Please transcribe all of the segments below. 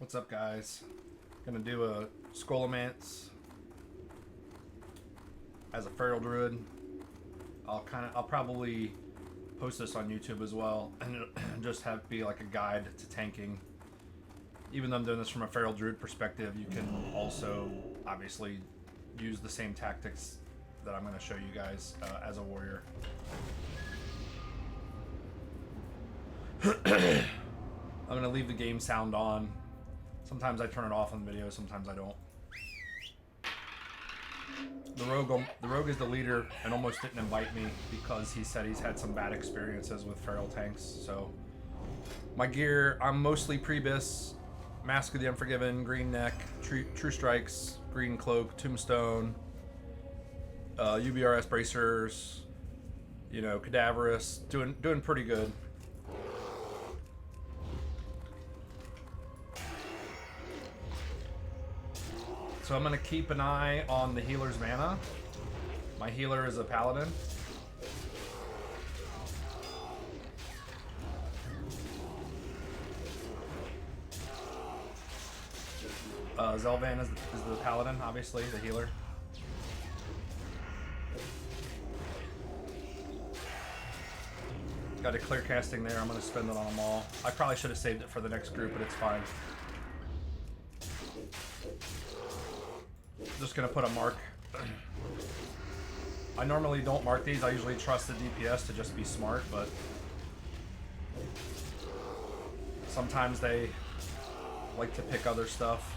What's up, guys? Gonna do a Scholomance as a feral druid. I'll probably post this on YouTube as well, and just have be like a guide to tanking. Even though I'm doing this from a feral druid perspective, you can also obviously use the same tactics that I'm going to show you guys as a warrior. I'm going to leave the game sound on. Sometimes I turn it off on the video, sometimes I don't. The rogue is the leader and almost didn't invite me because he said he's had some bad experiences with feral tanks. So my gear, I'm mostly Prebis, Mask of the Unforgiven, green neck, True Strikes, green cloak, tombstone, UBRS bracers, you know, cadaverous, doing pretty good. So I'm gonna keep an eye on the healer's mana. My healer is a paladin. Zelvan is the paladin, obviously, the healer. Got a clear casting there. I'm going to spend it on them all. I probably should have saved it for the next group, but it's fine. Just going to put a mark. I normally don't mark these. I usually trust the DPS to just be smart, but sometimes they like to pick other stuff.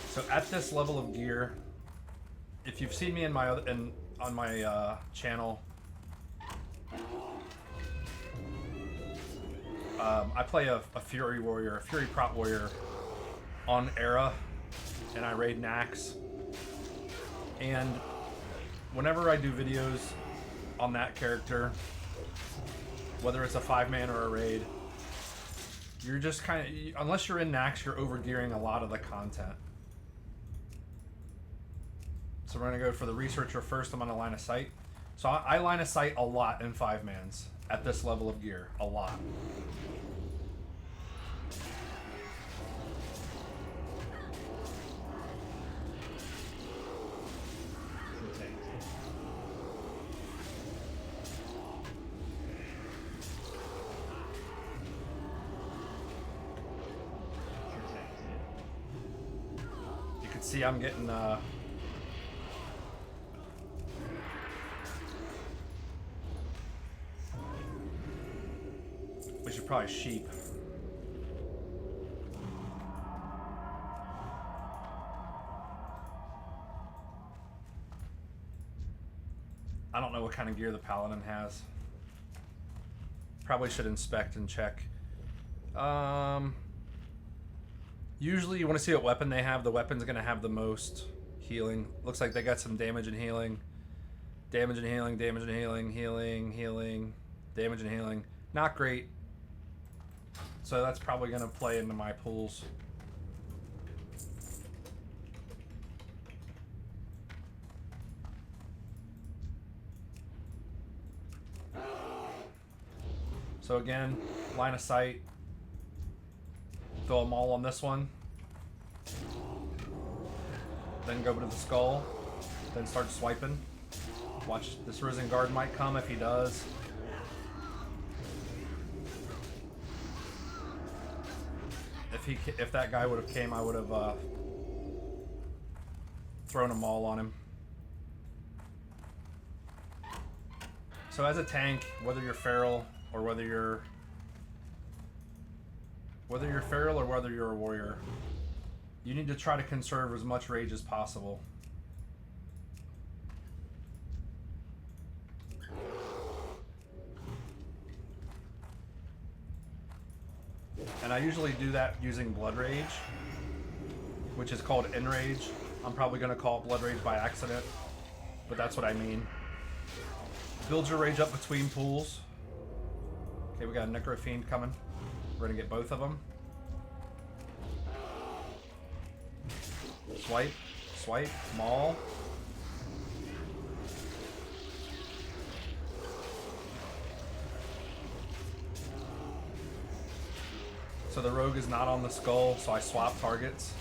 So at this level of gear, if you've seen me in my on my channel, I play a Fury warrior, a Fury prot warrior on Era, and I raid Nax. And whenever I do videos on that character, whether it's a 5-man or a raid, you're just kind of, unless you're in Nax, you're overgearing a lot of the content. So we're going to go for the researcher first. I'm on a line of sight. So I line of sight a lot in 5-mans at this level of gear. A lot. You can see I'm getting we should probably sheep. I don't know what kind of gear the paladin has. Probably should inspect and check. Usually you want to see what weapon they have. The weapon's going to have the most healing. Looks like they got some damage and healing. Damage and healing, damage and healing, healing, damage and healing. Not great. So that's probably going to play into my pools. So again, line of sight. Throw them all on this one. Then go to the skull. Then start swiping. Watch, this Risen Guard might come. If he does, if that guy would have came, I would have thrown them all on him. So as a tank, whether you're feral or whether you're feral or whether you're a warrior, you need to try to conserve as much rage as possible. And I usually do that using Blood Rage, which is called Enrage. I'm probably going to call it Blood Rage by accident, but that's what I mean. Build your rage up between pools. Okay, we got a Necro Fiend coming. We're going to get both of them. Swipe, swipe, maul. So the rogue is not on the skull, so I swap targets.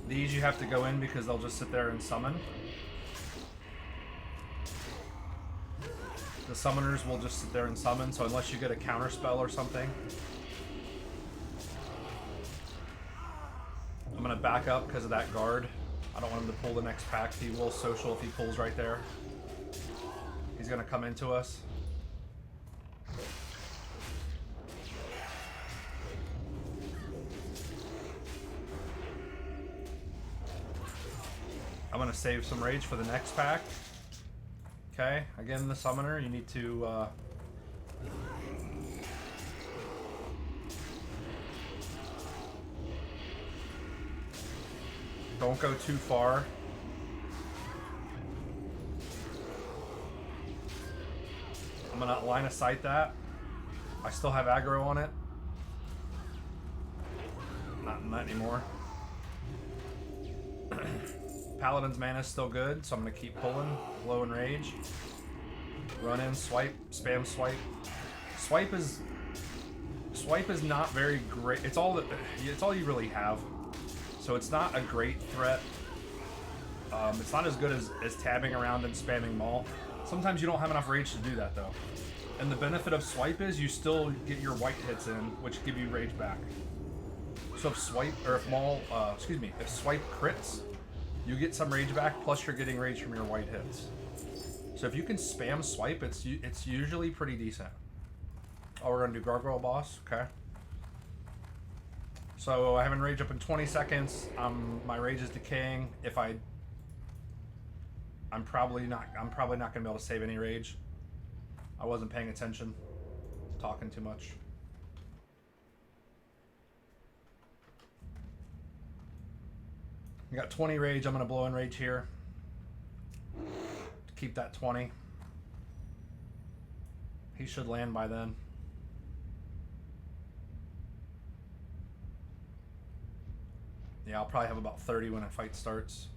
These you have to go in because they'll just sit there and summon. The summoners will just sit there and summon, so unless you get a counter spell or something. I'm gonna back up because of that guard. I don't want him to pull the next pack. He will social if he pulls right there. He's gonna come into us. I'm gonna save some rage for the next pack. Okay, again, the summoner, you need to don't go too far. I'm gonna line of sight that. I still have aggro on it. Not anymore. Paladin's mana is still good, so I'm gonna keep pulling. Blow and rage. Run in, swipe, spam swipe. Swipe is not very great. It's all you really have. So it's not a great threat. It's not as good as tabbing around and spamming maul. Sometimes you don't have enough rage to do that though. And the benefit of swipe is you still get your white hits in, which give you rage back. So if swipe or if maul, if swipe crits, you get some rage back, plus you're getting rage from your white hits. So if you can spam swipe, it's usually pretty decent. Oh, we're gonna do Gargoyle Boss, okay. So I haven't rage up in 20 seconds. My rage is decaying. I'm probably not gonna be able to save any rage. I wasn't paying attention, talking too much. I got 20 rage. I'm gonna blow in rage here to keep that 20. He should land by then. Yeah, I'll probably have about 30 when a fight starts.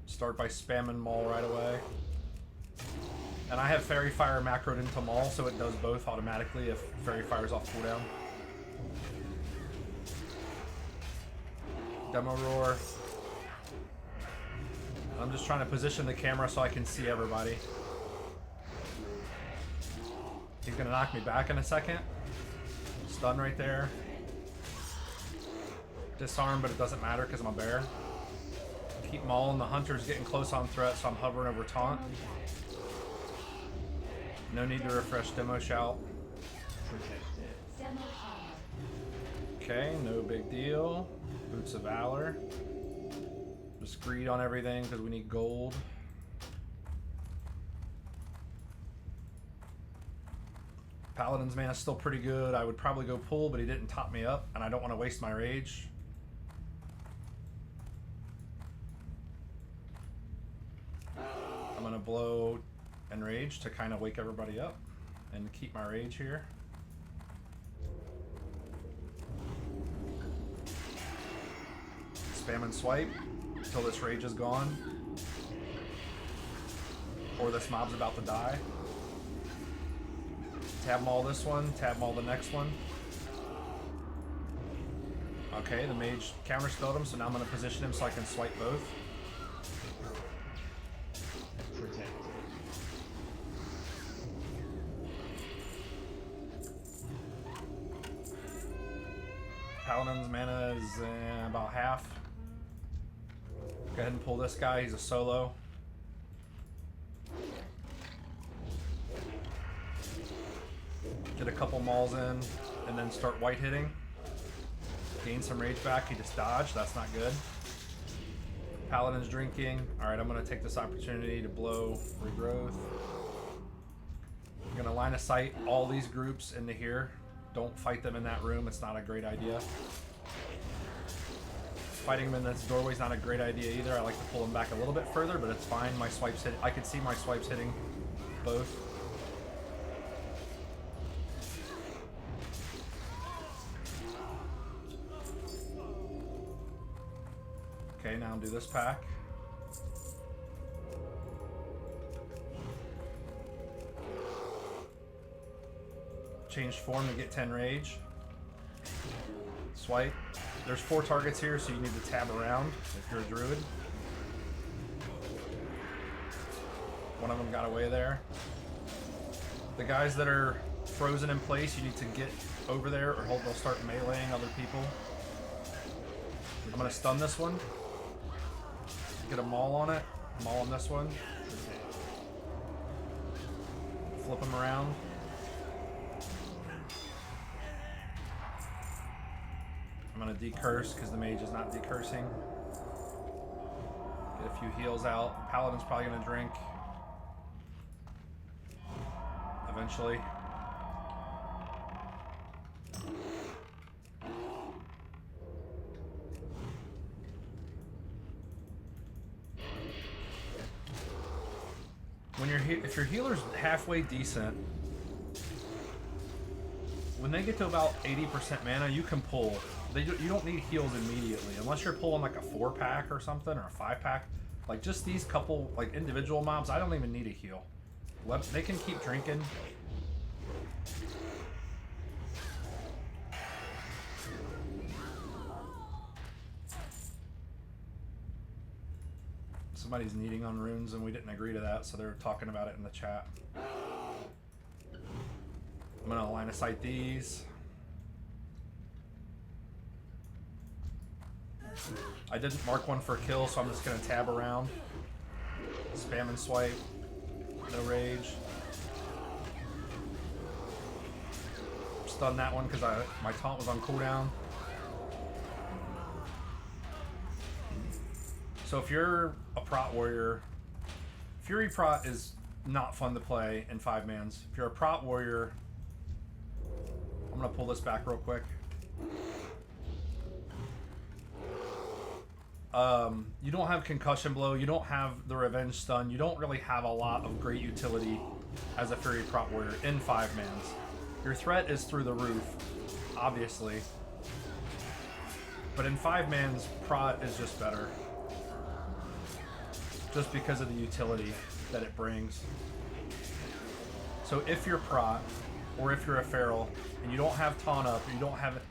Start by spamming maul right away. And I have Fairy Fire macroed into maul, so it does both automatically if Fairy Fire's off cooldown. Demo Roar. I'm just trying to position the camera so I can see everybody. He's gonna knock me back in a second. Stun right there. Disarm, but it doesn't matter because I'm a bear. Keep mauling. The hunter's getting close on threat, so I'm hovering over taunt. No need to refresh Demo Shout. Okay, no big deal. Boots of Valor. Just greed on everything because we need gold. Paladin's mana is still pretty good. I would probably go pull, but he didn't top me up, and I don't want to waste my rage. I'm going to blow and rage to kind of wake everybody up and keep my rage here. Spam and swipe until this rage is gone. Or this mob's about to die. Tab maul this one, tab maul the next one. Okay, the mage counterspelled him, so now I'm going to position him so I can swipe both. Paladin's mana is about half. Go ahead and pull this guy, he's a solo. Get a couple mauls in, and then start white hitting. Gain some rage back, he just dodged, that's not good. Paladin's drinking. Alright, I'm going to take this opportunity to blow regrowth. I'm going to line of sight all these groups into here. Don't fight them in that room, it's not a great idea. Fighting them in this doorway is not a great idea either. I like to pull them back a little bit further, but it's fine. My swipes hit. I could see my swipes hitting both. Okay, now do this pack. Change form to get 10 rage. Swipe. There's 4 targets here, so you need to tab around if you're a druid. One of them got away there. The guys that are frozen in place, you need to get over there or they'll start meleeing other people. I'm going to stun this one. Get a maul on it. Maul on this one. Flip him around. I'm going to decurse because the mage is not decursing. Get a few heals out. The paladin's probably going to drink. Eventually. If your healer's halfway decent, when they get to about 80% mana, you can pull. You don't need heals immediately, unless you're pulling like a 4-pack or something, or a 5-pack. Like just these couple like individual mobs, I don't even need a heal. They can keep drinking. Somebody's needing on runes and we didn't agree to that, so they're talking about it in the chat. I'm gonna line of sight these. I didn't mark one for kill, so I'm just gonna tab around. Spam and swipe. No rage. Stun that one because my taunt was on cooldown. So if you're a prot warrior, Fury prot is not fun to play in 5-mans. If you're a prot warrior, I'm gonna pull this back real quick. You don't have concussion blow, you don't have the revenge stun, you don't really have a lot of great utility as a Fury prot warrior in 5-mans. Your threat is through the roof, obviously. But in 5-mans, prot is just better. Just because of the utility that it brings. So if you're prot, or if you're a feral, and you don't have taunt up, you don't have it,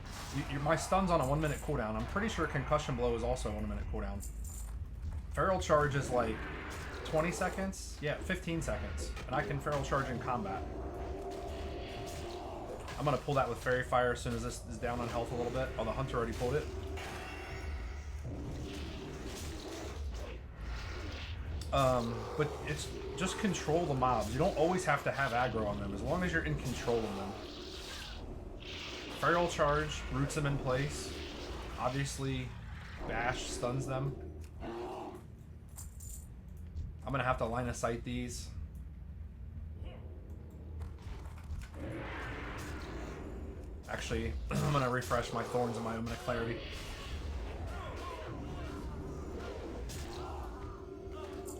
my stun's on a 1-minute cooldown. I'm pretty sure concussion blow is also a 1-minute cooldown. Feral charge is like 20 seconds? Yeah, 15 seconds. And I can feral charge in combat. I'm gonna pull that with Fairy Fire as soon as this is down on health a little bit. Oh, the Hunter already pulled it. But it's just control the mobs. You don't always have to have aggro on them, as long as you're in control of them. Feral Charge roots them in place. Obviously, Bash stuns them. I'm gonna have to line of sight these. Actually, I'm gonna refresh my Thorns and my Omen of Clarity.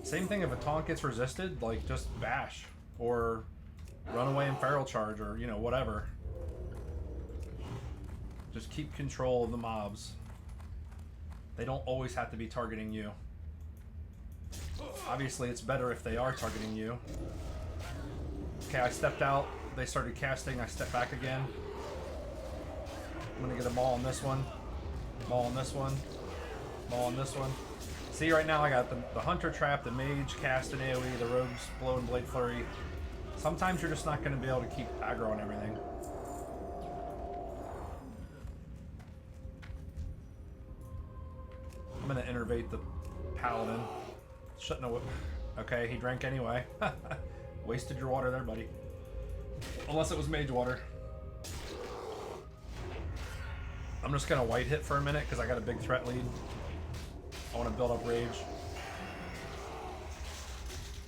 Same thing if a taunt gets resisted, like just bash or run away and feral charge or, you know, whatever. Just keep control of the mobs. They don't always have to be targeting you. Obviously, it's better if they are targeting you. Okay, I stepped out. They started casting. I stepped back again. I'm gonna get a maul on this one. Maul on this one. Maul on this one. See, right now I got the Hunter Trap, the Mage cast an AoE, the Rogue's Blow and Blade Flurry. Sometimes you're just not going to be able to keep aggro on everything. I'm going to innervate the Paladin. Shouldn't have... Okay, he drank anyway. Wasted your water there, buddy. Unless it was Mage water. I'm just going to white hit for a minute because I got a big threat lead. I want to build up rage.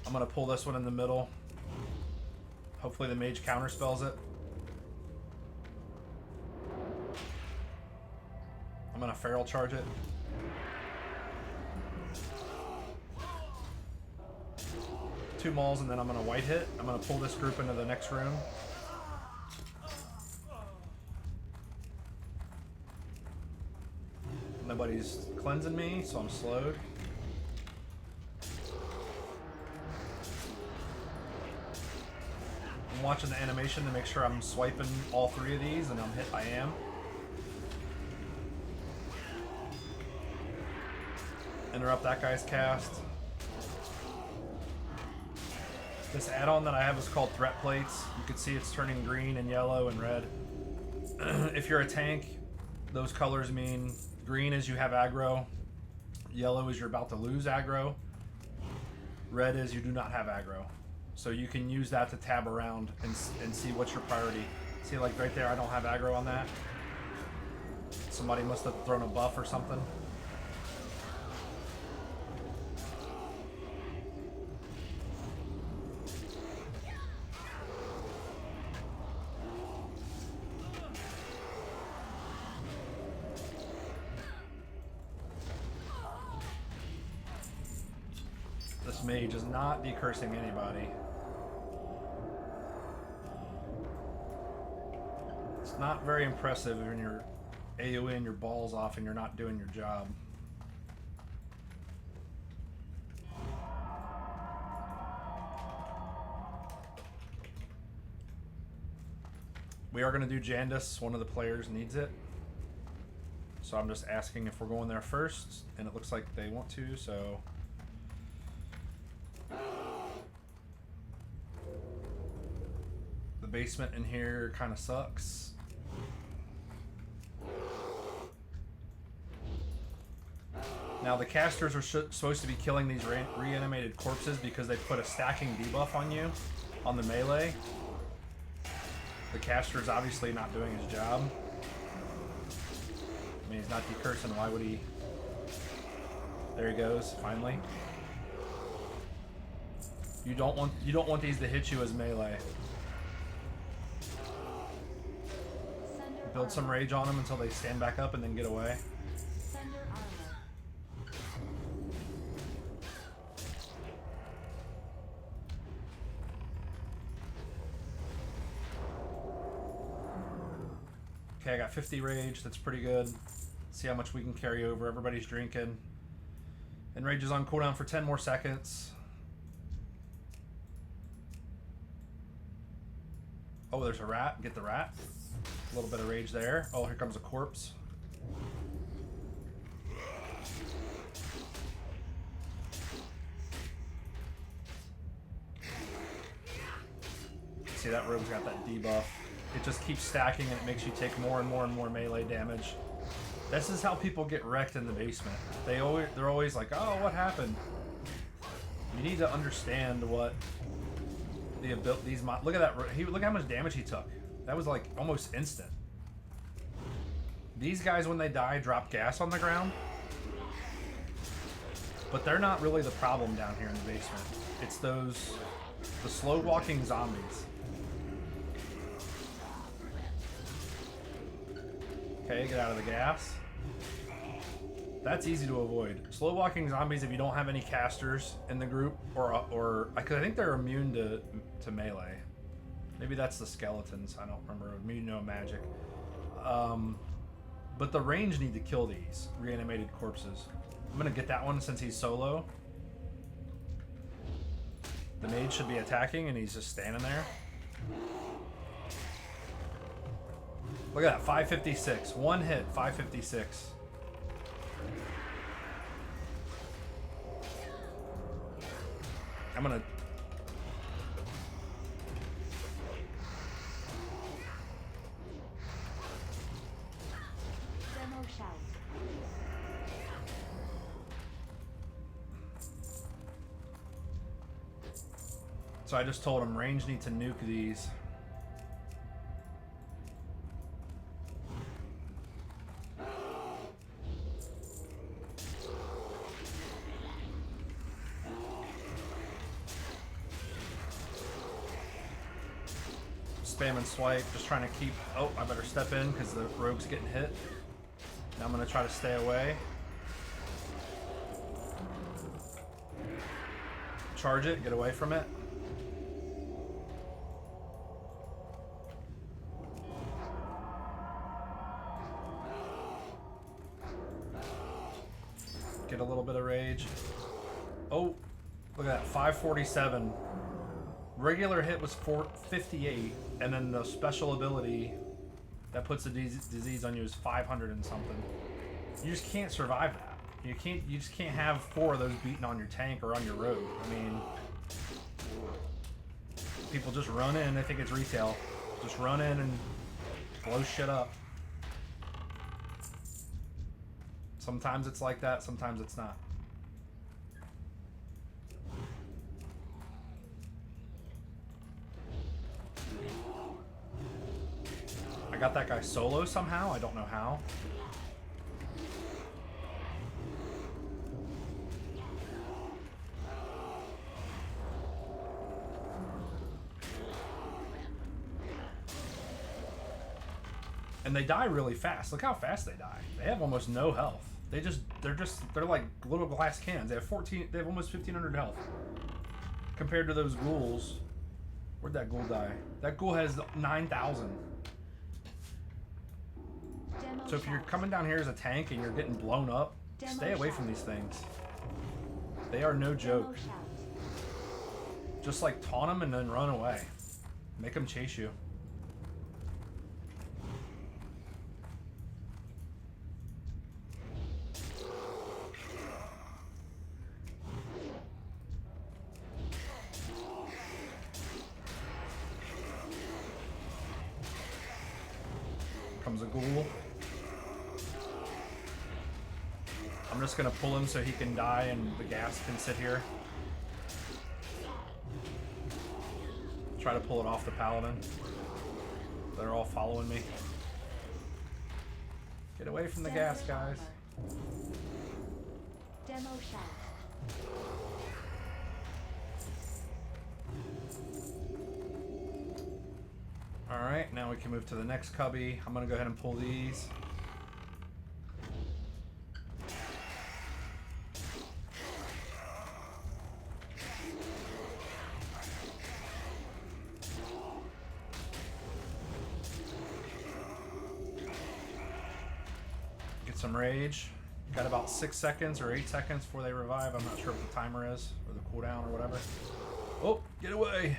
I'm going to pull this one in the middle. Hopefully the mage counterspells it. I'm going to feral charge it. Two mauls and then I'm going to white hit. I'm going to pull this group into the next room. Nobody's cleansing me, so I'm slowed. watching the animation to make sure I'm swiping all 3 of these, and I am. Interrupt that guy's cast. This add-on that I have is called Threat Plates. You can see it's turning green and yellow and red. If you're a tank, those colors mean green is you have aggro, yellow is you're about to lose aggro, red is you do not have aggro. So you can use that to tab around and see what's your priority. See, like right there, I don't have aggro on that. Somebody must have thrown a buff or something. This mage is not decursing anybody. It's not very impressive when you're AoEing your balls off and you're not doing your job. We are going to do Jandis. One of the players needs it. So I'm just asking if we're going there first, and it looks like they want to, so... The basement in here kind of sucks. Now the casters are supposed to be killing these reanimated corpses because they put a stacking debuff on you on the melee. The caster's obviously not doing his job. I mean, he's not decursing. Why would he? There he goes. Finally. You don't want these to hit you as melee. Build some rage on them until they stand back up and then get away. Okay, I got 50 rage. That's pretty good. See how much we can carry over. Everybody's drinking. And rage is on cooldown for 10 more seconds. Oh, there's a rat. Get the rat. A little bit of rage there. Oh, here comes a corpse. See, that rogue's got that debuff. It just keeps stacking and it makes you take more and more and more melee damage. This is how people get wrecked in the basement. They're always like, oh, what happened? You need to understand what the abilities. Look at that. Look how much damage he took. That was like almost instant. These guys, when they die, drop gas on the ground. But they're not really the problem down here in the basement. It's the slow walking zombies. Okay, get out of the gas. That's easy to avoid. Slow walking zombies, if you don't have any casters in the group, or I think they're immune to melee. Maybe that's the skeletons. I don't remember. Immune to magic. But the range need to kill these reanimated corpses. I'm gonna get that one since he's solo. The mage should be attacking, and he's just standing there. Look at that, 556. One hit, 556. I'm gonna... Demo shout. So I just told him range need to nuke these. Spam and swipe, just trying to keep... Oh, I better step in because the rogue's getting hit. Now I'm going to try to stay away. Charge it, get away from it. Get a little bit of rage. Oh, look at that, 547. Regular hit was 458, and then the special ability that puts the disease on you is 500 and something. You just can't survive that. You just can't have 4 of those beating on your tank or on your rogue. I mean, people just run in. They think it's retail. Just run in and blow shit up. Sometimes it's like that. Sometimes it's not. I got that guy solo somehow. I don't know how. And they die really fast. Look how fast they die. They have almost no health. They're like little glass cans. They have almost 1,500 health. Compared to those ghouls. Where'd that ghoul die? That ghoul has 9,000. So if you're coming down here as a tank and you're getting blown up, stay away from these things. They are no joke. Just like taunt them and then run away. Make them chase you. Comes a ghoul. I'm just gonna pull him so he can die and the gas can sit here. Try to pull it off the paladin. They're all following me. Get away from the gas, guys. Demo shot. Alright, now we can move to the next cubby. I'm gonna go ahead and pull these. Get some rage. Got about 6 seconds or 8 seconds before they revive. I'm not sure what the timer is, or the cooldown, or whatever. Oh, get away!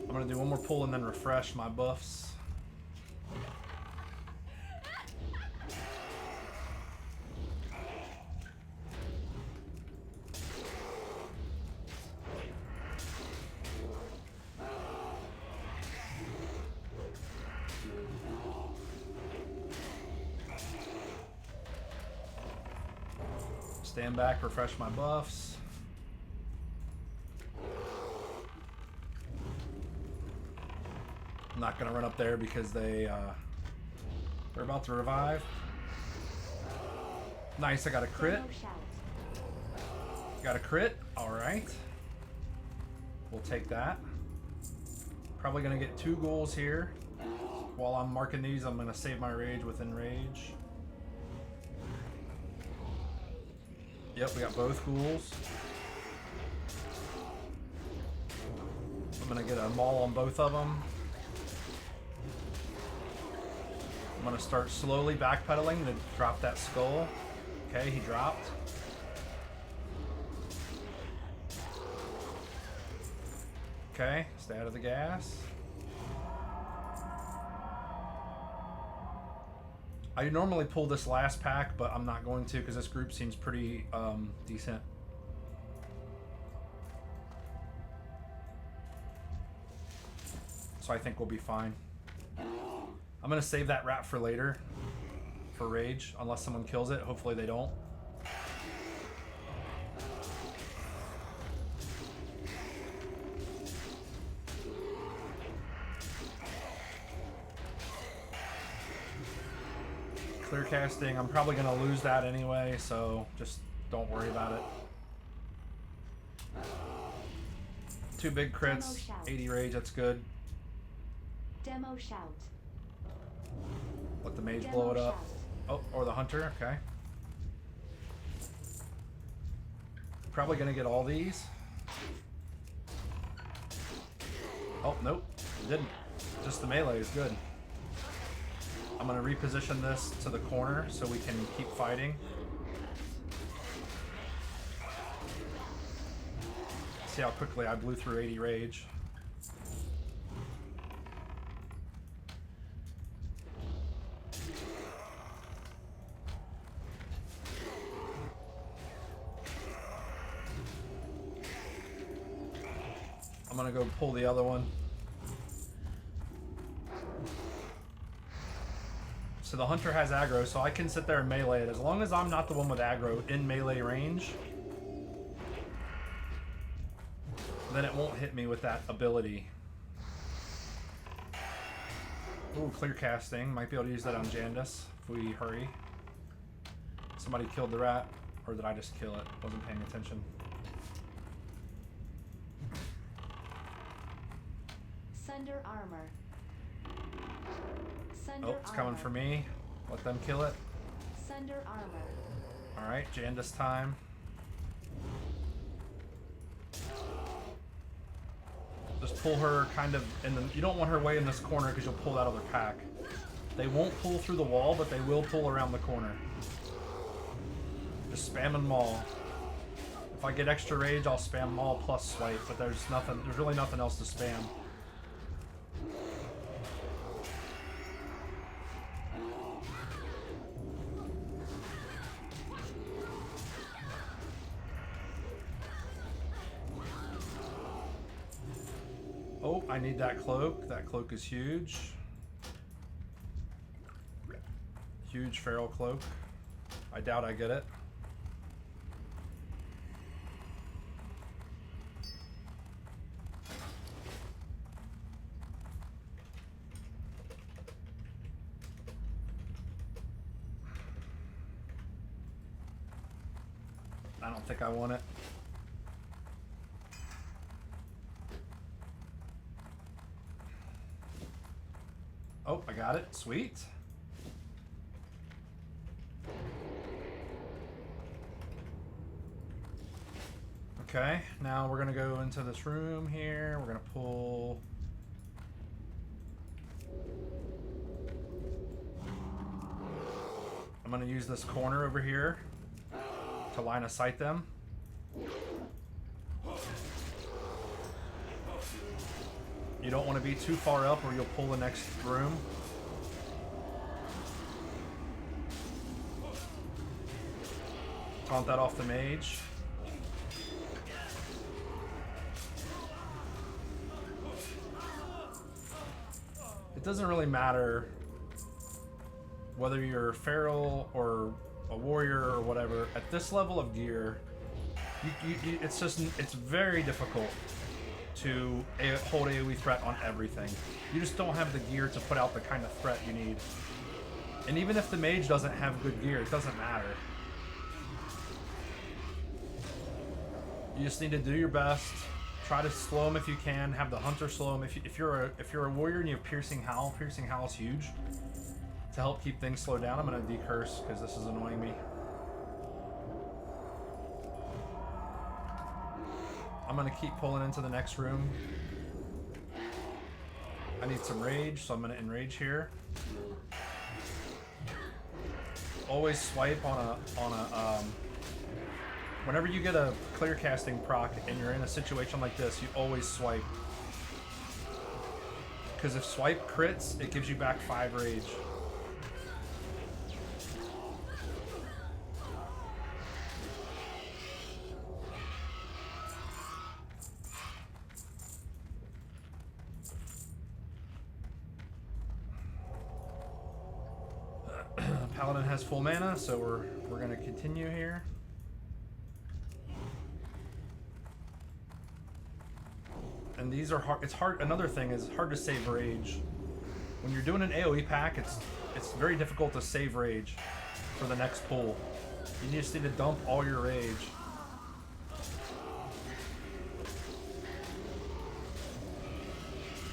I'm gonna do one more pull and then refresh my buffs. Stand back, refresh my buffs. I'm not gonna run up there because they're about to revive. Nice, I got a crit. Got a crit, alright. We'll take that. Probably gonna get 2 ghouls here. While I'm marking these, I'm gonna save my rage within rage. Yep, we got both ghouls. I'm gonna get a maul on both of them. I'm gonna start slowly backpedaling to drop that skull. Okay, he dropped. Okay, stay out of the gas. I normally pull this last pack, but I'm not going to because this group seems pretty decent. So I think we'll be fine. I'm gonna save that rat for later, for rage, unless someone kills it. Hopefully they don't. Clear casting, I'm probably gonna lose that anyway, so just don't worry about it. 2 big crits, 80 rage, that's good. Demo shout. Let the mage blow it up. Oh, or the hunter, okay. Probably gonna get all these. Oh, nope, didn't. Just the melee is good. I'm gonna reposition this to the corner so we can keep fighting. See how quickly I blew through 80 rage. I'm gonna go pull the other one. So the hunter has aggro, so I can sit there and melee it. As long as I'm not the one with aggro in melee range, then it won't hit me with that ability. Ooh, clear casting. Might be able to use that on Jandis if we hurry. Somebody killed the rat, or did I just kill it? Wasn't paying attention. Sunder armor. Sunder Oh, it's coming armor. for me. Let them kill it. Sunder armor. Alright, Jandis time. Just pull her kind of in the... You don't want her way in this corner because you'll pull that other pack. They won't pull through the wall, but they will pull around the corner. Just spam and maul. If I get extra rage, I'll spam maul plus swipe, but there's really nothing else to spam. Oh, I need that cloak. That cloak is huge. Huge feral cloak. I doubt I get it. I don't think I want it. Oh, I got it. Sweet. Okay, now we're gonna go into this room here. We're gonna pull... I'm gonna use this corner over here to line of sight them. You don't want to be too far up or you'll pull the next room. Taunt that off the mage. It doesn't really matter whether you're feral or a warrior or whatever. At this level of gear, it's very difficult to hold AoE threat on everything. You just don't have the gear to put out the kind of threat you need. And even if the mage doesn't have good gear, it doesn't matter. You just need to do your best. Try to slow him if you can. Have the hunter slow him. If you're a warrior and you have piercing howl is huge to help keep things slowed down. I'm gonna decurse because this is annoying me. I'm gonna keep pulling into the next room. I need some rage, so I'm gonna enrage here. Always swipe on a whenever you get a clear casting proc and you're in a situation like this, you always swipe. Because if swipe crits, it gives you back 5 rage. Paladin has full mana, so we're gonna continue here. And these are hard. It's hard. Another thing is hard to save rage. When you're doing an AoE pack, it's very difficult to save rage for the next pull. You just need to dump all your rage.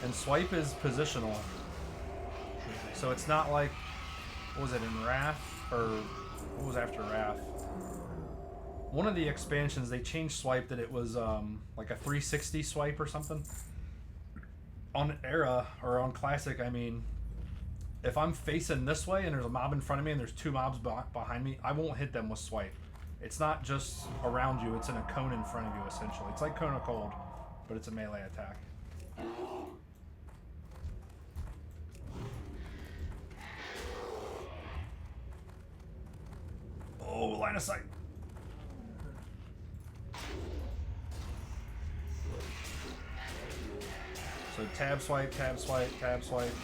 And swipe is positional, so it's not like, what was it in Wrath, or what was after Wrath? One of the expansions, they changed swipe that it was like a 360 swipe or something. On Era, or on Classic, I mean, if I'm facing this way and there's a mob in front of me and there's 2 mobs behind me, I won't hit them with swipe. It's not just around you, it's in a cone in front of you, essentially. It's like Cone of Cold, but it's a melee attack. Oh, line of sight. So tab swipe, tab swipe, tab swipe,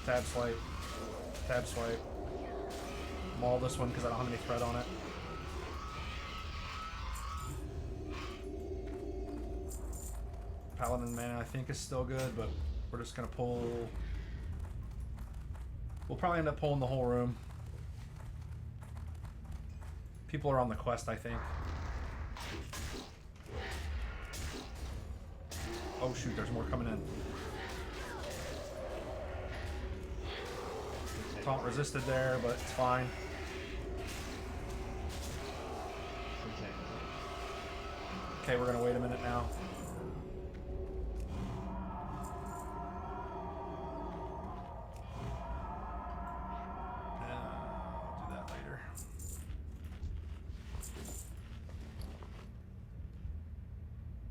tab swipe, tab swipe. Maul this one because I don't have any threat on it. Paladin mana I think is still good, but we're just gonna pull. We'll probably end up pulling the whole room. People are on the quest, I think. Oh shoot, there's more coming in. Taunt resisted there, but it's fine. Okay, we're gonna wait a minute now. I'll do that later.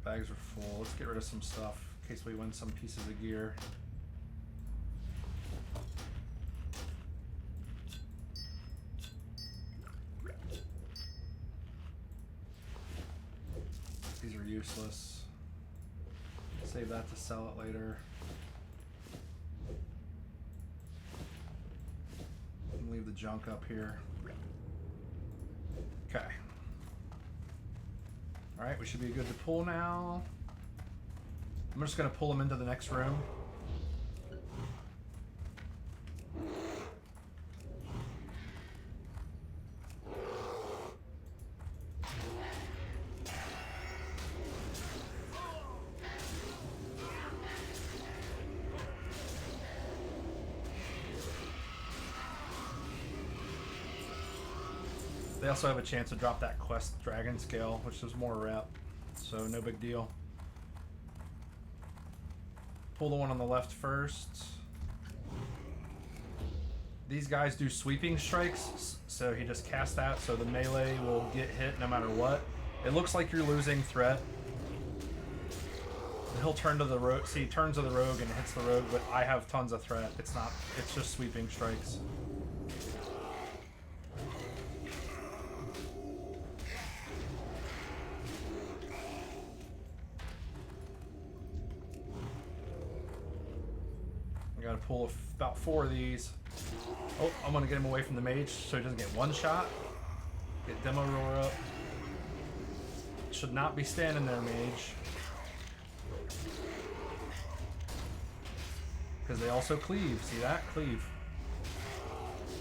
Bags are full. Let's get rid of some stuff in case we win some pieces of gear. These are useless. Save that to sell it later. And leave the junk up here. Okay. Alright, we should be good to pull now. I'm just going to pull them into the next room. They also have a chance to drop that quest dragon scale, which is more rep, so no big deal. Pull the one on the left first. These guys do sweeping strikes, so he just casts that, so the melee will get hit no matter what. It looks like you're losing threat. He'll turn to the rogue. See, he turns to the rogue and hits the rogue, but I have tons of threat. It's not. It's just sweeping strikes. Gotta pull about 4 of these. Oh, I'm gonna get him away from the mage so he doesn't get one shot. Get demo roar up. Should not be standing there, mage. Because they also cleave. See that? Cleave.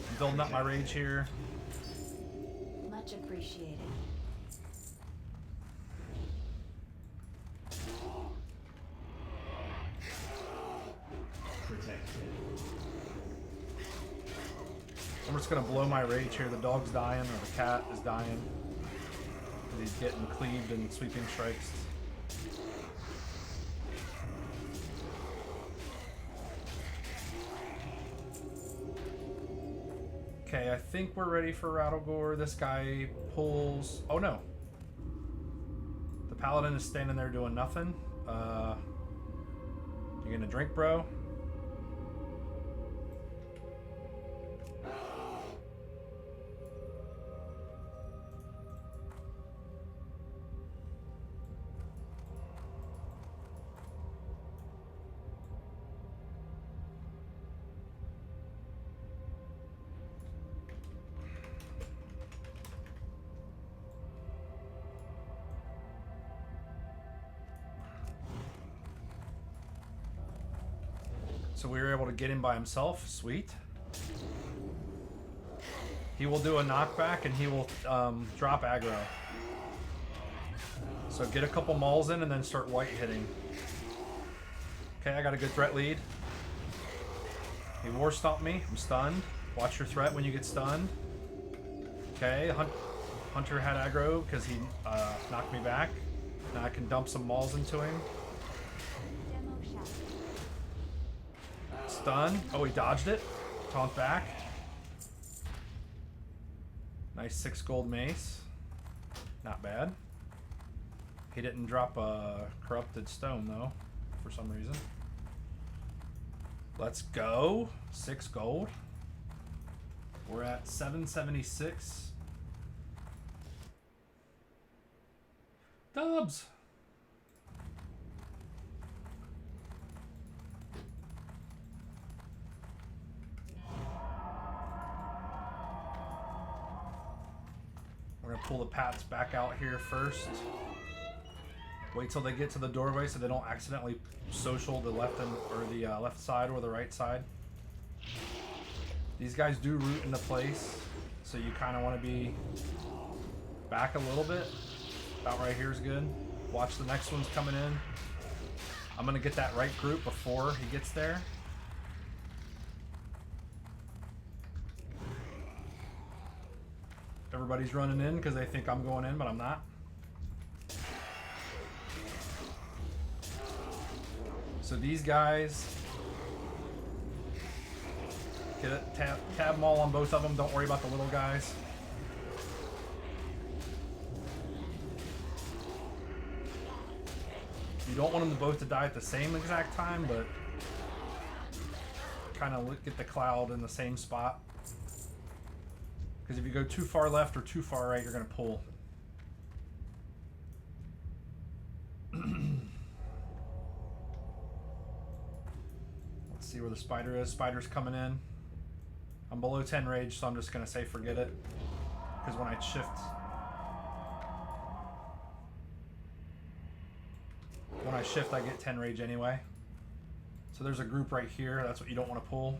I'm building up my rage here. Much appreciated. I'm just gonna blow my rage here. The dog's dying, or the cat is dying. He's getting cleaved and sweeping strikes. Okay, I think we're ready for Rattlegore. This guy pulls. Oh no. The paladin is standing there doing nothing. You gonna drink, bro? So we were able to get him by himself. Sweet. He will do a knockback and he will drop aggro. So get a couple mauls in and then start white hitting. Okay, I got a good threat lead. He war stomped me. I'm stunned. Watch your threat when you get stunned. Okay, Hunter had aggro because he knocked me back. Now I can dump some mauls into him. Stun. Oh, he dodged it. Taunt back. Nice 6 gold mace. Not bad. He didn't drop a corrupted stone though, for some reason. Let's go. 6 gold. We're at 776. Dubs. We're gonna pull the Pats back out here first. Wait till they get to the doorway so they don't accidentally social the left or the left side or the right side. These guys do root into place, so you kind of want to be back a little bit. About right here is good. Watch the next one's coming in. I'm gonna get that right group before he gets there. Everybody's running in because they think I'm going in, but I'm not. So these guys, get it, tab them all on both of them. Don't worry about the little guys. You don't want them both to die at the same exact time, but kind of get the cloud in the same spot. Because if you go too far left or too far right, you're going to pull. Let's see where the spider is. Spider's coming in. I'm below 10 rage, so I'm just going to say forget it. Because when I shift, I get 10 rage anyway. So there's a group right here. That's what you don't want to pull.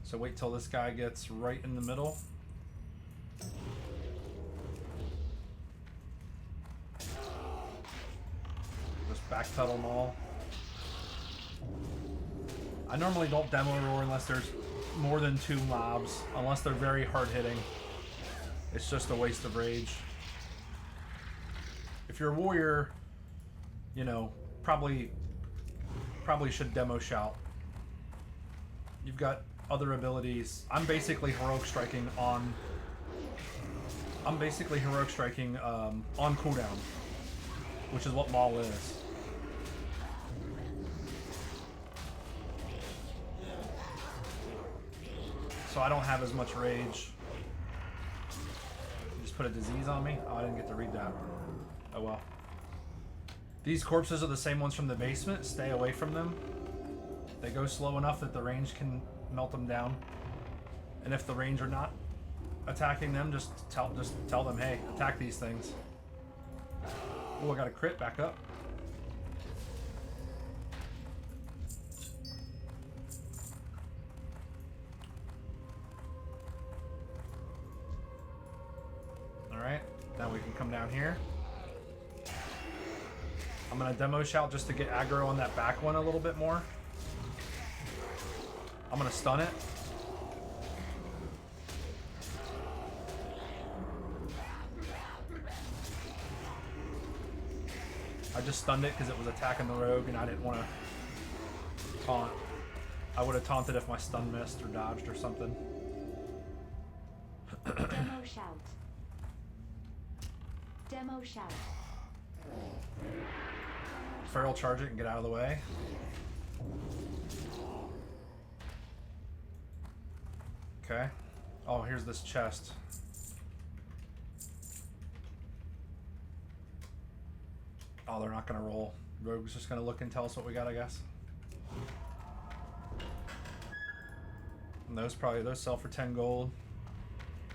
So wait till this guy gets right in the middle. Just backpedal them all. I normally don't demo roar unless there's more than 2 mobs, unless they're very hard hitting. It's just a waste of rage. If you're a warrior, you know, probably should demo shout. You've got other abilities. I'm basically heroic striking on cooldown, which is what Maul is. So I don't have as much rage. You just put a disease on me? Oh, I didn't get to read that. Oh well. These corpses are the same ones from the basement. Stay away from them. They go slow enough that the range can melt them down. And if the range are not attacking them, just tell them, hey, attack these things. Oh, I got a crit. Back up. Alright, now we can come down here. I'm gonna demo shout just to get aggro on that back one a little bit more. I'm gonna stun it. I just stunned it because it was attacking the rogue and I didn't want to taunt. I would have taunted if my stun missed or dodged or something. Demo shout. Demo shout. Feral charge it and get out of the way. Okay. Oh, here's this chest. Oh, they're not gonna roll. Rogue's just gonna look and tell us what we got, I guess. And those sell for 10 gold.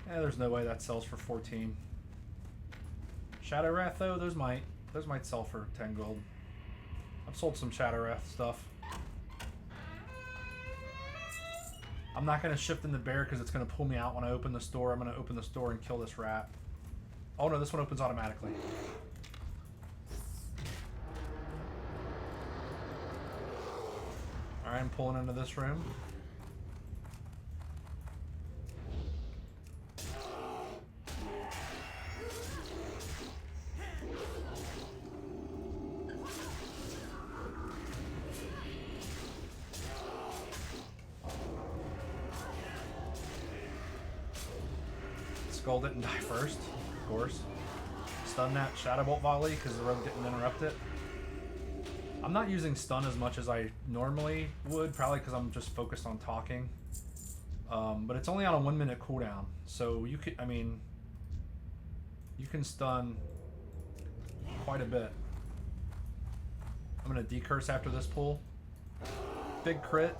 Yeah, there's no way that sells for 14. Shadow Wrath though, those might sell for 10 gold. I've sold some Shadow Wrath stuff. I'm not gonna shift in the bear because it's gonna pull me out when I open the store. I'm gonna open the store and kill this rat. Oh no, this one opens automatically. Alright, I'm pulling into this room. Skull didn't die first, of course. stun that Shadow Bolt volley because the rogue didn't interrupt it. I'm not using stun as much as I normally would, probably because I'm just focused on talking. But it's only on a 1 minute cooldown, so you can, I mean, you can stun quite a bit. I'm gonna decurse after this pull. Big crit.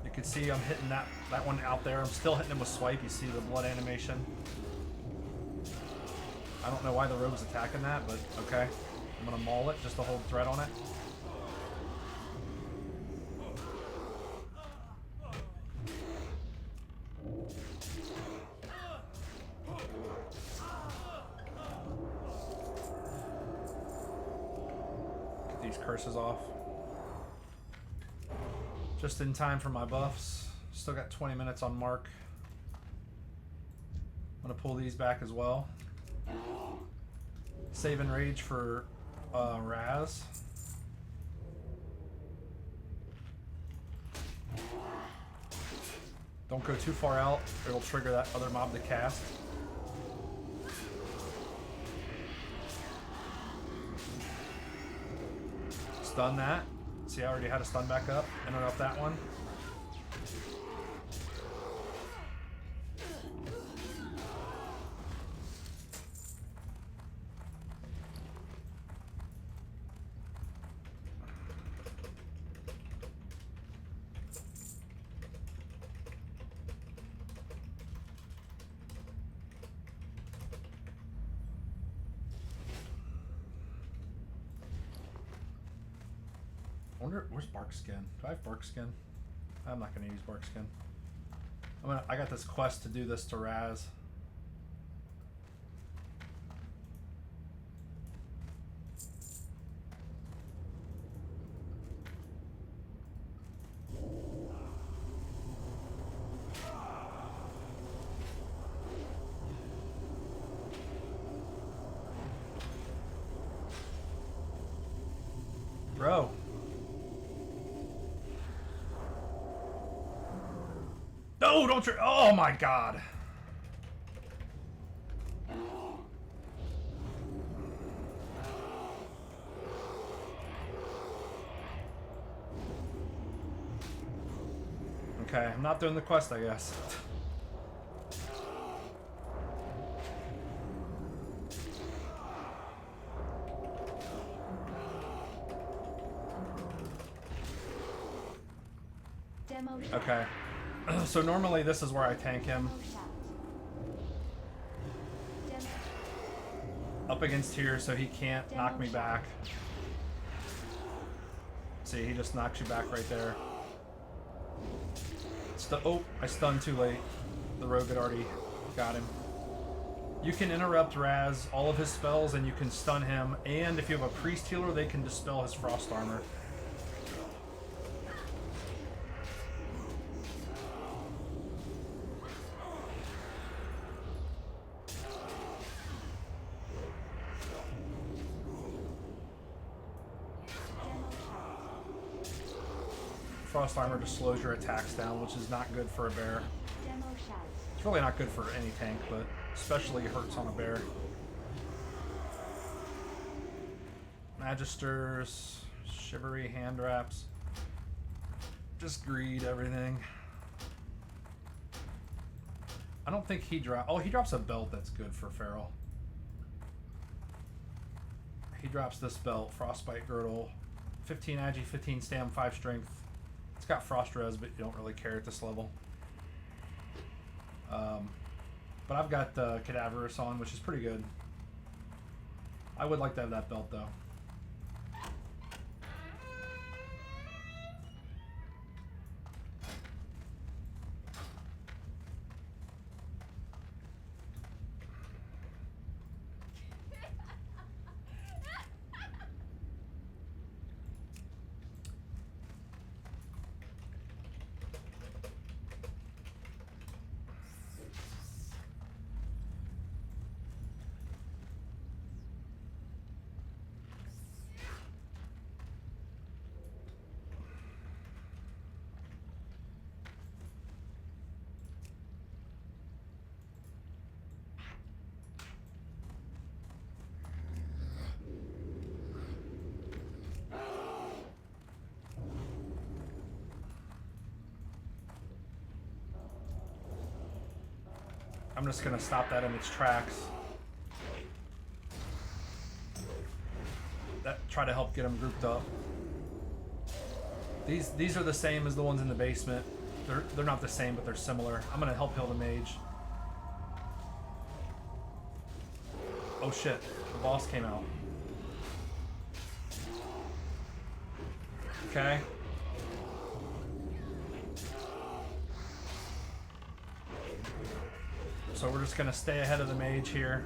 You can see I'm hitting that one out there. I'm still hitting him with swipe. You see the blood animation. I don't know why the rogue's attacking that, but okay. I'm gonna maul it just to hold threat on it. Get these curses off. Just in time for my buffs. Still got 20 minutes on mark. I'm gonna pull these back as well. Save and rage for Raz. Don't go too far out, it'll trigger that other mob to cast. Stun that. See, I already had a stun back up. Interrupt that one. I wonder, where's Bark Skin? Do I have Bark Skin? I'm not gonna use Bark Skin. I got this quest to do this to Raz. Bro. No, don't try. Oh my god. Okay, I'm not doing the quest, I guess. Okay. So normally this is where I tank him. Up against here so he can't knock me back. See, he just knocks you back right there. Oh, I stunned too late. The rogue had already got him. You can interrupt Raz, all of his spells, and you can stun him. And if you have a priest healer, they can dispel his frost armor. Frost armor just slows your attacks down, which is not good for a bear. It's really not good for any tank, but especially hurts on a bear. Magisters, Shivery hand wraps. Just greed everything. I don't think he drops. Oh, he drops a belt that's good for Feral. He drops this belt, Frostbite Girdle, 15 agi, 15 stam, 5 strength. It's got frost res, but you don't really care at this level. But I've got Cadaverous on, which is pretty good. I would like to have that belt though. I'm just gonna stop that in its tracks. Try to help get them grouped up. These are the same as the ones in the basement. They're not the same, but they're similar. I'm gonna help heal the mage. Oh shit, the boss came out. Okay. So we're just gonna stay ahead of the mage here.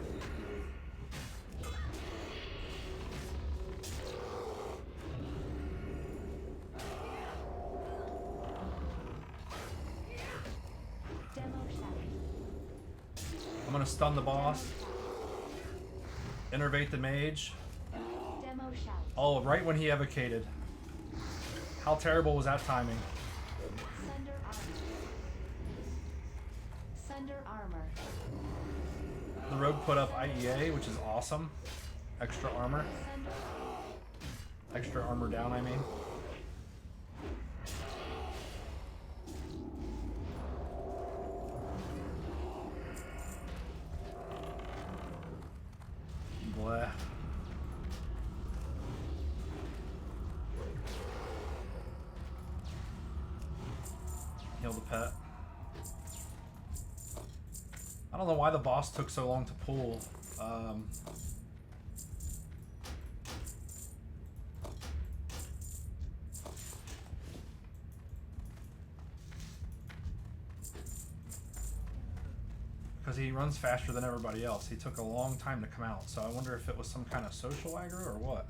I'm gonna stun the boss. Innervate the mage. Oh, right when he evocated. How terrible was that timing? Sunder armor. The rogue put up IEA, which is awesome. Extra armor. Extra armor down, I mean. Bleh. Heal the pet. I don't know why the boss took so long to pull. Because he runs faster than everybody else. He took a long time to come out, so I wonder if it was some kind of social aggro or what.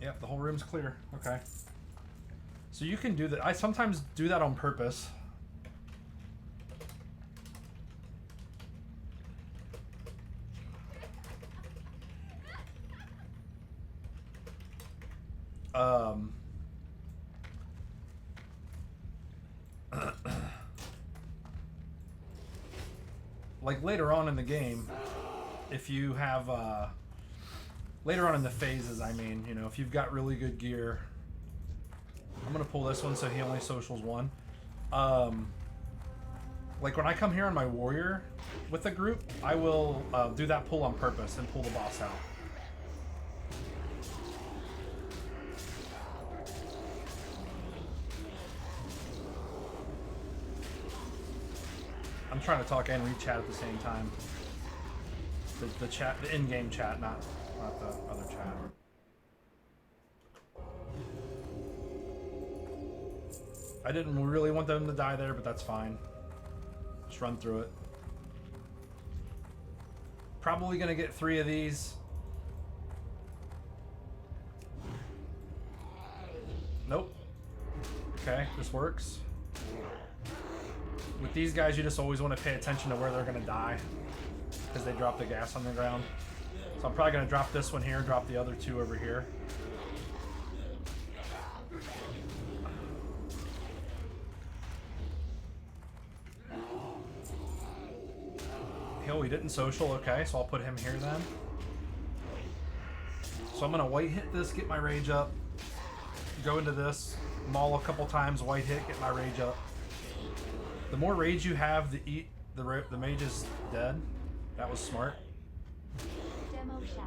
Yep, the whole room's clear. Okay. So you can do that. I sometimes do that on purpose. Like later on in the game, if you have, later on in the phases, I mean, you know, if you've got really good gear, I'm going to pull this one so he only socials one. Like when I come here on my warrior with a group, I will do that pull on purpose and pull the boss out. I'm trying to talk and read chat at the same time. The chat, the in-game chat, not the other chat. I didn't really want them to die there, but that's fine. Just run through it. Probably gonna get 3 of these. Nope. Okay, this works. With these guys, you just always want to pay attention to where they're going to die, because they drop the gas on the ground. So I'm probably going to drop this one here, drop the other 2 over here. He didn't social, okay, so I'll put him here then. So I'm going to white hit this, get my rage up, go into this, maul a couple times, white hit, get my rage up. The more rage you have, the mage is dead. That was smart. Demo shout.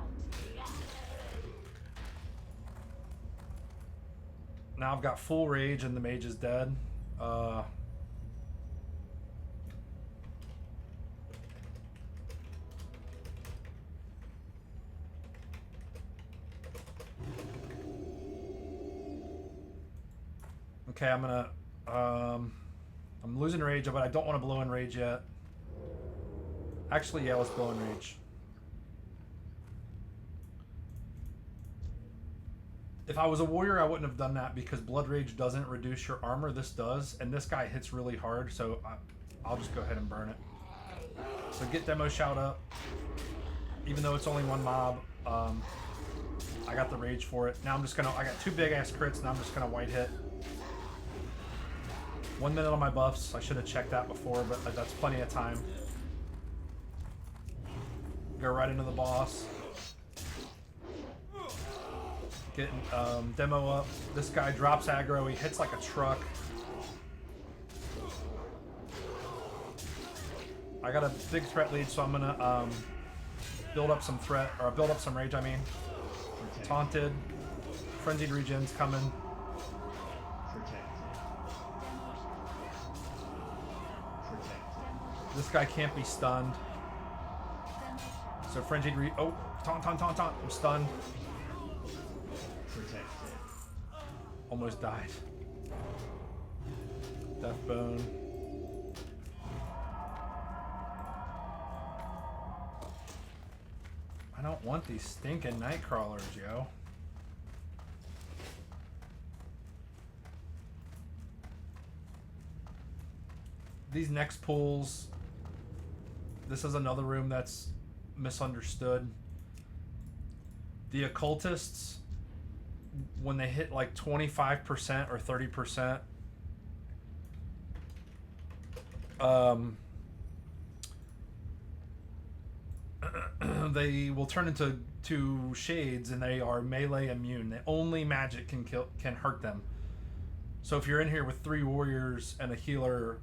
Now I've got full rage and the mage is dead. Okay, I'm gonna I'm losing rage, but I don't want to blow in rage yet. Actually, yeah, let's blow in rage. If I was a warrior, I wouldn't have done that because blood rage doesn't reduce your armor. This does, and this guy hits really hard, so I'll just go ahead and burn it. So get demo shout up. Even though it's only 1 mob, I got the rage for it. Now I'm just gonna, I got 2 big ass crits, and I'm just gonna white hit. 1 minute on my buffs. I should have checked that before, but that's plenty of time. Go right into the boss. Getting demo up. This guy drops aggro. He hits like a truck. I got a big threat lead, so I'm gonna build up some threat, or build up some rage, I mean. Taunted. Frenzied regen's coming. This guy can't be stunned. So frenzied oh, taunt. I'm stunned. Almost died. Deathbone. I don't want these stinking night crawlers, yo. These next pulls. This is another room that's misunderstood. The occultists, when they hit like 25% or 30%, they will turn into shades, and they are melee immune. The only magic can hurt them. So if you're in here with 3 warriors and a healer,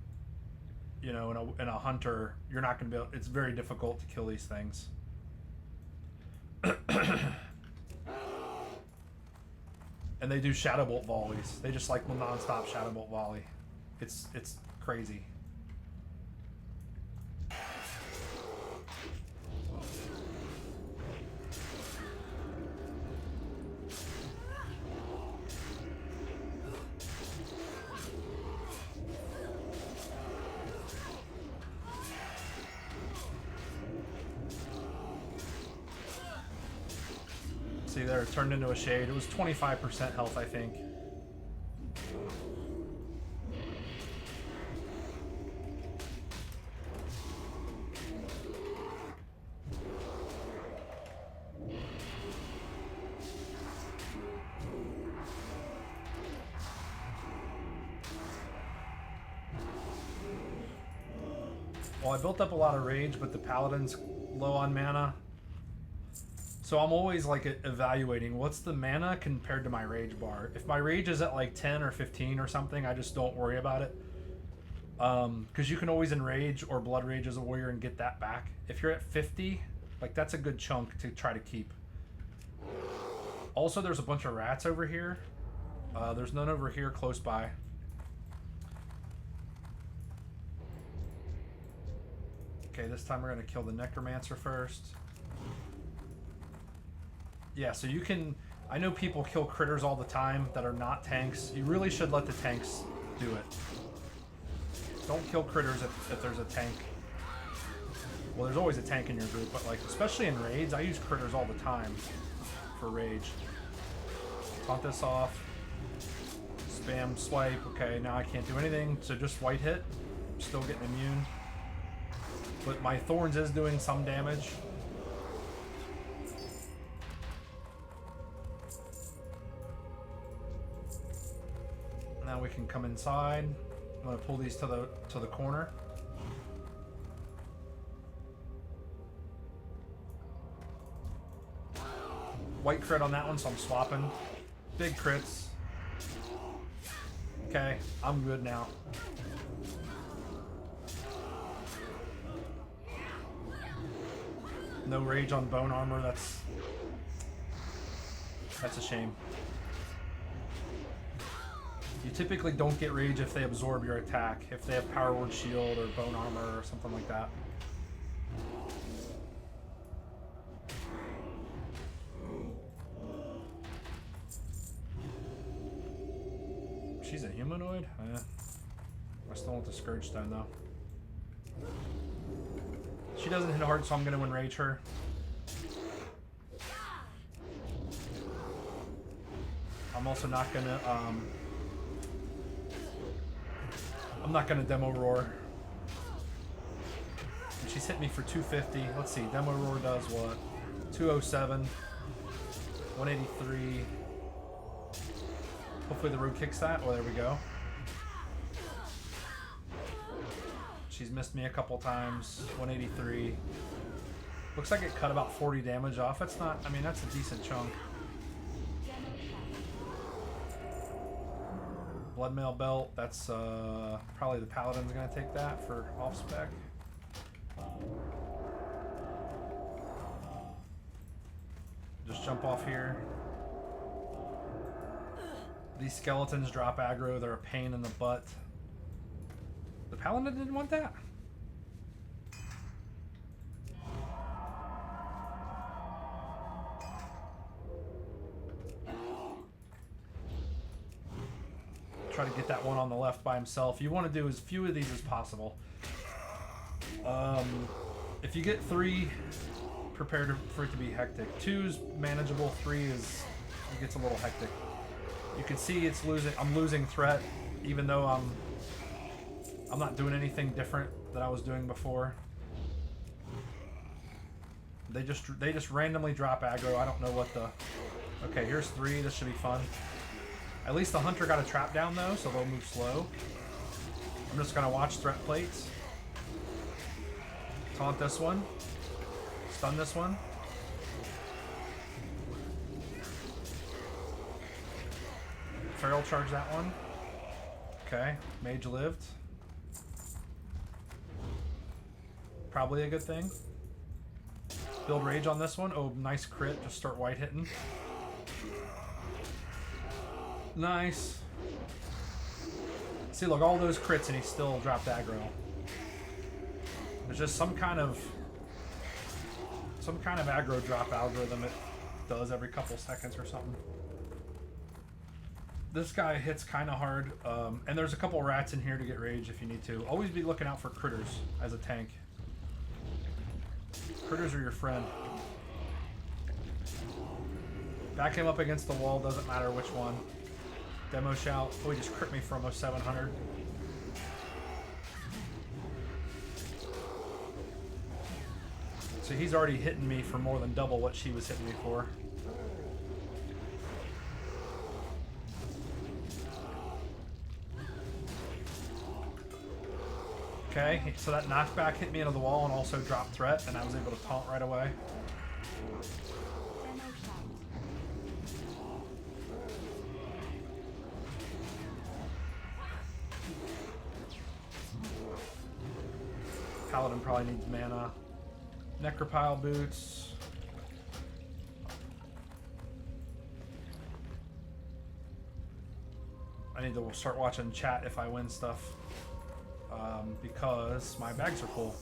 you know, and a hunter, you're not going to be able, it's very difficult to kill these things. And they do Shadow Bolt volleys. They just like will non-stop Shadow Bolt volley. It's crazy. See there, it turned into a shade. It was 25% health, I think. Well, I built up a lot of rage, but the paladin's low on mana. So I'm always like evaluating what's the mana compared to my rage bar. If my rage is at like 10 or 15 or something, I just don't worry about it. Because you can always enrage or blood rage as a warrior and get that back. If you're at 50, like that's a good chunk to try to keep. Also, there's a bunch of rats over here. There's none over here close by. Okay, this time we're gonna kill the Necromancer first. Yeah, so you can... I know people kill critters all the time that are not tanks. You really should let the tanks do it. Don't kill critters if there's a tank. Well, there's always a tank in your group, but like, especially in raids, I use critters all the time for rage. Taunt this off. Spam swipe. Okay, now I can't do anything, so just white hit. I'm still getting immune. But my Thorns is doing some damage. Now we can come inside. I'm gonna pull these to the corner. White crit on that one, so I'm swapping. Big crits. Okay, I'm good now. No rage on bone armor. That's a shame. You typically don't get rage if they absorb your attack, if they have power word shield or bone armor or something like that. She's a humanoid? I still want the Scourge Stone though. She doesn't hit hard, so I'm going to enrage her. I'm also not going to... I'm not going to Demo Roar. And she's hit me for 250. Let's see, Demo Roar does what? 207. 183. Hopefully the road kicks that. Oh, there we go. She's missed me a couple times. 183. Looks like it cut about 40 damage off. That's not... I mean, that's a decent chunk. Bloodmail Belt, that's probably the Paladin's gonna take that for off spec. Just jump off here. These skeletons drop aggro. They're a pain in the butt. The paladin didn't want that. Try to get that one on the left by himself. You want to do as few of these as possible. If you get 3, prepare for it to be hectic. 2's manageable. 3 is it gets a little hectic. You can see it's losing. I'm losing threat, even though I'm not doing anything different that I was doing before. They just randomly drop aggro. I don't know what the. Okay, here's 3. This should be fun. At least the hunter got a trap down though, so they'll move slow. I'm just gonna watch threat plates. Taunt this one. Stun this one. Feral charge that one. Okay, mage lived. Probably a good thing. Build rage on this one. Oh, nice crit. Just start white hitting. Nice. See, look, all those crits and he still dropped aggro. There's just some kind of aggro drop algorithm it does every couple seconds or something. This guy hits kind of hard, and there's a couple rats in here to get rage if you need to. Always be looking out for critters as a tank. Critters are your friend. Back him up against the wall, doesn't matter which one. Demo shout. Oh, he just crit me for almost 700. So he's already hitting me for more than double what she was hitting me for. Okay, so that knockback hit me into the wall and also dropped threat, and I was able to taunt right away. Paladin probably needs mana. Necropile boots. I need to start watching chat if I win stuff. Because my bags are full.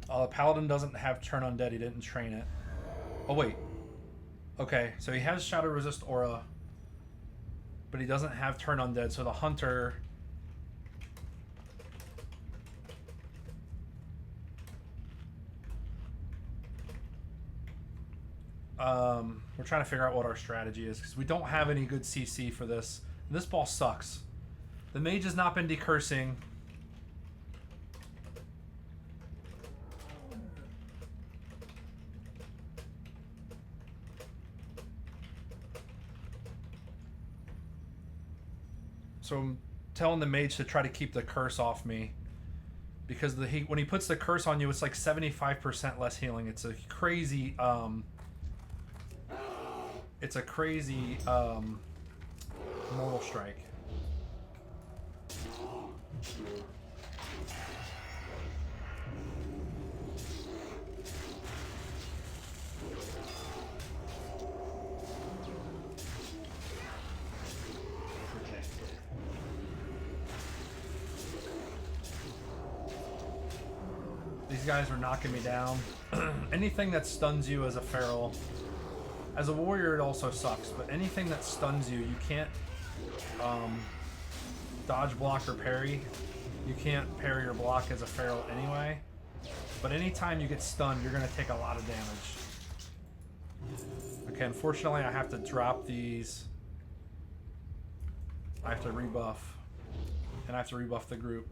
The Paladin doesn't have Turn Undead. He didn't train it. Oh, wait. Okay, so he has Shadow Resist Aura, but he doesn't have Turn Undead, so the Hunter... we're trying to figure out what our strategy is, because we don't have any good CC for this. This boss sucks. The mage has not been decursing. So I'm telling the mage to try to keep the curse off me, because when he puts the curse on you, it's like 75% less healing. It's a crazy mortal strike. These guys are knocking me down. Anything that stuns you as a feral, as a warrior, it also sucks, but anything that stuns you, you can't dodge, block, or parry. You can't parry or block as a feral anyway, but anytime you get stunned, you're going to take a lot of damage. Okay, unfortunately I have to drop these. I have to rebuff, and I have to rebuff the group.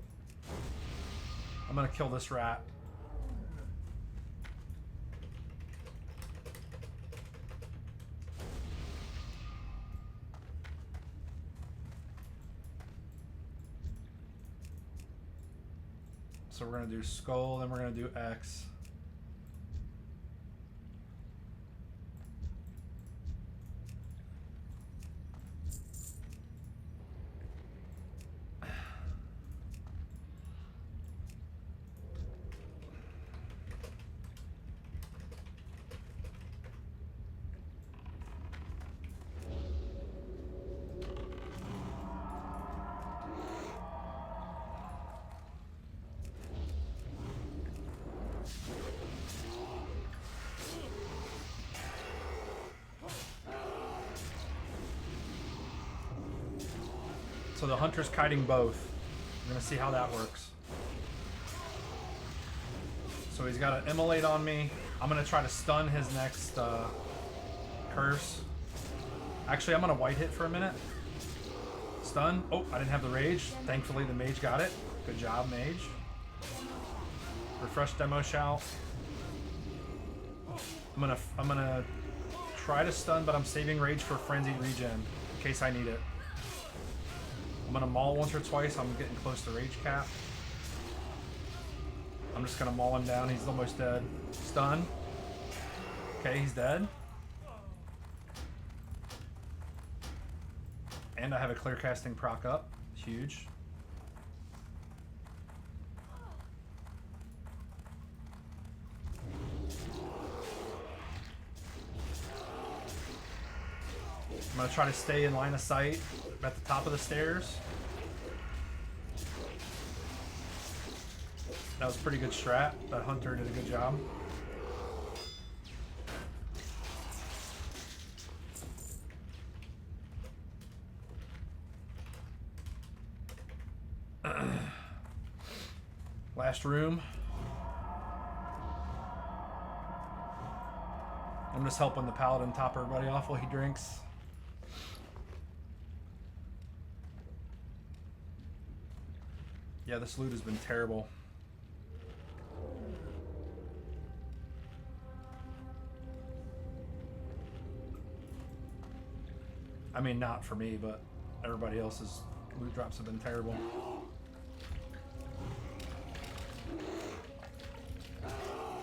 I'm gonna kill this rat. So we're gonna do skull, then we're gonna do X. So the hunter's kiting both. We're gonna see how that works. So he's got an immolate on me. I'm gonna try to stun his next curse. Actually, I'm gonna white hit for a minute. Stun. Oh, I didn't have the rage. Thankfully, the mage got it. Good job, mage. Refresh demo shout. I'm gonna try to stun, but I'm saving rage for frenzied regen in case I need it. I'm gonna maul once or twice. I'm getting close to rage cap. I'm just gonna maul him down. He's almost dead. Stun. Okay, he's dead. And I have a clear casting proc up. Huge. I'm gonna try to stay in line of sight at the top of the stairs. That was a pretty good strat. That hunter did a good job. Last room. I'm just helping the paladin top everybody off while he drinks. Yeah, this loot has been terrible. I mean, not for me, but everybody else's loot drops have been terrible.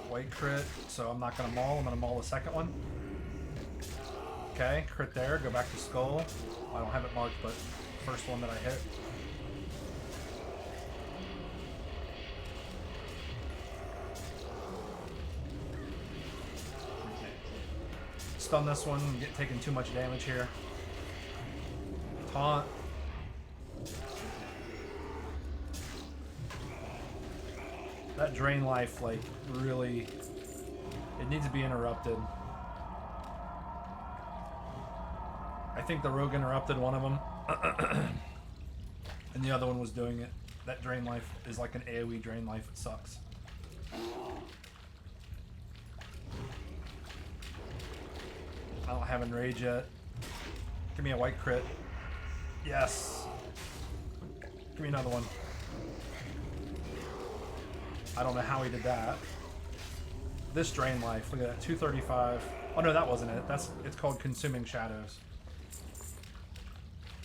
White crit, so I'm not gonna maul. I'm gonna maul the second one. Okay, crit there. Go back to skull. I don't have it marked, but first one that I hit. Stun this one. I'm taking too much damage here. Taunt. That drain life, like, really, it needs to be interrupted. I think the rogue interrupted one of them, and the other one was doing it. That drain life is like an AoE drain life. It sucks. I don't have enrage yet. Give me a white crit. Yes. Give me another one. I don't know how he did that. This drain life, look at that, 235. Oh no, that wasn't it. It's called Consuming Shadows.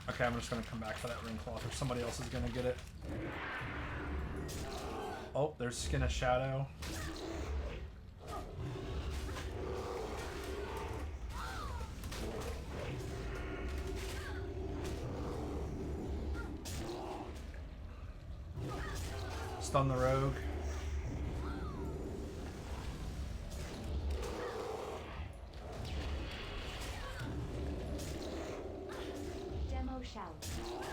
Okay, I'm just gonna come back for that ring cloth, or somebody else is gonna get it. Oh, there's Skin of Shadow. Stun the rogue. Demo shout.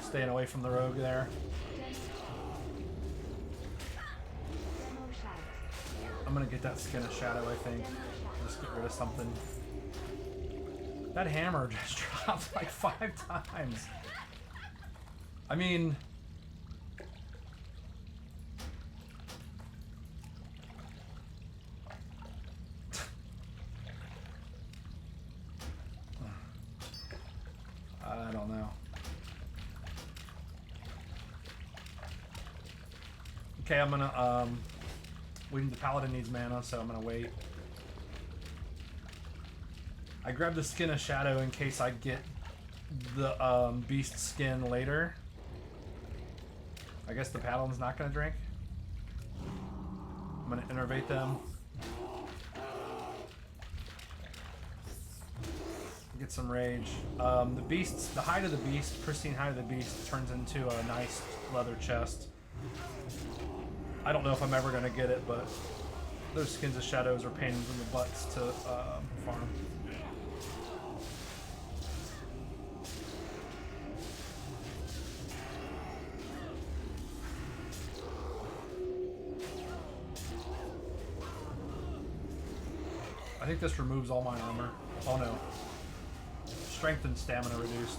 Staying away from the rogue there. Demo shout. I'm gonna get that Skin of Shadow, I think. Just get rid of something. That hammer just dropped like 5 times. I mean... I don't know. Okay, I'm gonna the paladin needs mana, so I'm gonna wait. I grabbed the Skin of Shadow in case I get the beast skin later. I guess the paladin's not gonna drink. I'm gonna innervate them. Get some rage. The beasts, the hide of the beast, pristine hide of the beast, turns into a nice leather chest. I don't know if I'm ever gonna get it, but those Skins of Shadows are pains in the butts to farm. I think this removes all my armor. Oh no. Strength and stamina reduced.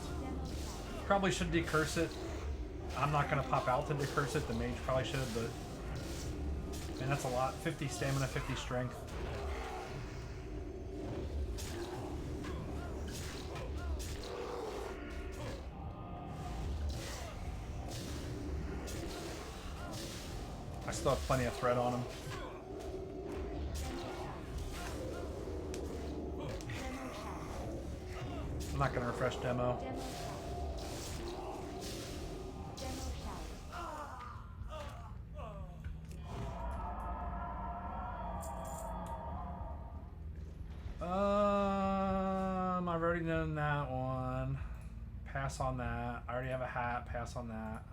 Probably should decurse it. I'm not going to pop out to decurse it. The mage probably should, but... Man, that's a lot. 50 stamina, 50 strength. I still have plenty of thread on him. I'm not going to refresh demo. I've already done that one. Pass on that. I already have a hat. Pass on that.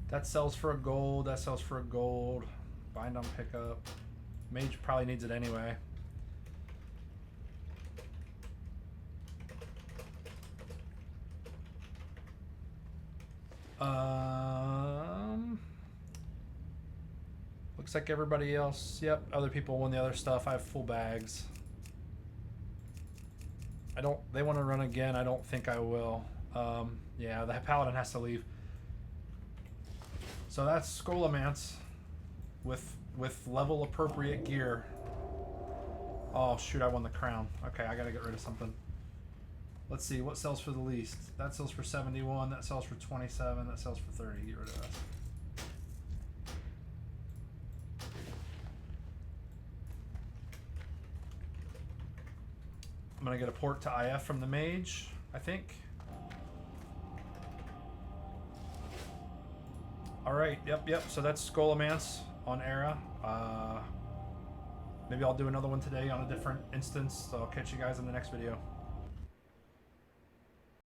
That sells for a gold. That sells for a gold. Bind on pickup. Mage probably needs it anyway. Looks like everybody else. Yep, other people won the other stuff. I have full bags. They want to run again. I don't think I will. Yeah, the paladin has to leave. So that's Scholomance with level appropriate gear. Oh shoot, I won the crown. Okay, I gotta get rid of something. Let's see, what sells for the least? That sells for 71, that sells for 27, that sells for 30. Get rid of that. I'm gonna get a port to IF from the mage, I think. Alright, yep, so that's Scholomance on Era. Maybe I'll do another one today on a different instance, so I'll catch you guys in the next video.